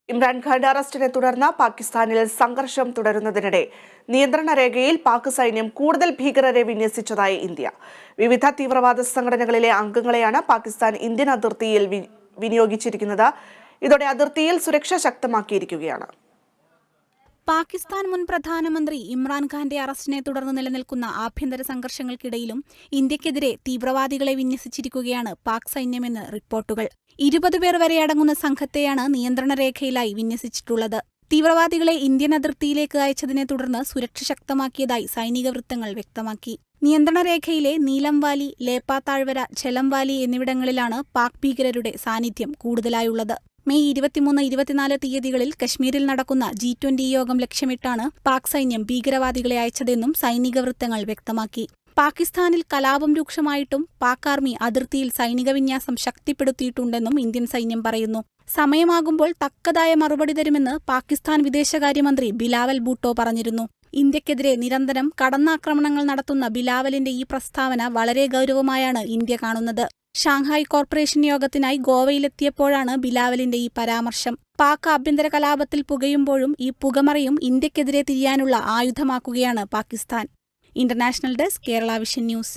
ഇമ്രാൻഖാന്റെ അറസ്റ്റിനെ തുടർന്ന് പാകിസ്ഥാനിൽ സംഘർഷം തുടരുന്നതിനിടെ നിയന്ത്രണ രേഖയിൽ പാക് സൈന്യം കൂടുതൽ ഭീകരരെ വിന്യസിച്ചതായി ഇന്ത്യ. വിവിധ തീവ്രവാദ സംഘടനകളിലെ അംഗങ്ങളെയാണ് പാകിസ്ഥാൻ ഇന്ത്യൻ അതിർത്തിയിൽ വിനിയോഗിച്ചിരിക്കുന്നത്. ഇതോടെ അതിർത്തിയിൽ സുരക്ഷ ശക്തമാക്കിയിരിക്കുകയാണ്. പാകിസ്ഥാൻ മുൻ പ്രധാനമന്ത്രി ഇമ്രാൻഖാന്റെ അറസ്റ്റിനെ തുടർന്ന് നിലനിൽക്കുന്ന ആഭ്യന്തര സംഘർഷങ്ങൾക്കിടയിലും ഇന്ത്യക്കെതിരെ തീവ്രവാദികളെ വിന്യസിച്ചിരിക്കുകയാണ് പാക് സൈന്യമെന്ന് റിപ്പോർട്ടുകൾ. 20 പേർ വരെ അടങ്ങുന്ന സംഘത്തെയാണ് നിയന്ത്രണ രേഖയിലായി വിന്യസിച്ചിട്ടുള്ളത്. തീവ്രവാദികളെ ഇന്ത്യൻ അതിർത്തിയിലേക്ക് അയച്ചതിനെ തുടർന്ന് സുരക്ഷ ശക്തമാക്കിയതായി സൈനിക വൃത്തങ്ങൾ വ്യക്തമാക്കി. നിയന്ത്രണ രേഖയിലെ നീലം വാലി, ലേപ്പ താഴ്വര, ഝലം വാലി എന്നിവിടങ്ങളിലാണ് പാക് ഭീകരരുടെ സാന്നിധ്യം കൂടുതലായുള്ളത്. മെയ് 23-24 തീയതികളിൽ കശ്മീരിൽ നടക്കുന്ന G20 യോഗം ലക്ഷ്യമിട്ടാണ് പാക് സൈന്യം ഭീകരവാദികളെ അയച്ചതെന്നും സൈനിക വൃത്തങ്ങൾ വ്യക്തമാക്കി. പാകിസ്ഥാനിൽ കലാപം രൂക്ഷമായിട്ടും പാക് ആർമി അതിർത്തിയിൽ സൈനിക വിന്യാസം ശക്തിപ്പെടുത്തിയിട്ടുണ്ടെന്നും ഇന്ത്യൻ സൈന്യം പറയുന്നു. സമയമാകുമ്പോൾ തക്കതായ മറുപടി തരുമെന്ന് പാകിസ്ഥാൻ വിദേശകാര്യമന്ത്രി ബിലാവൽ ഭൂട്ടോ പറഞ്ഞിരുന്നു. ഇന്ത്യക്കെതിരെ നിരന്തരം കടന്നാക്രമണങ്ങൾ നടത്തുന്ന ബിലാവലിന്റെ ഈ പ്രസ്താവന വളരെ ഗൗരവമായാണ് ഇന്ത്യ കാണുന്നത്. ഷാങ്ഹായ് കോർപ്പറേഷൻ യോഗത്തിനായി ഗോവയിലെത്തിയപ്പോഴാണ് ബിലാവലിന്റെ ഈ പരാമർശം. പാക് ആഭ്യന്തര കലാപത്തിൽ പുകയുമ്പോഴും ഈ പുകമറയും ഇന്ത്യക്കെതിരെ തിരിയാനുള്ള ആയുധമാക്കുകയാണ് Pakistan. International desk, Kerala vision news.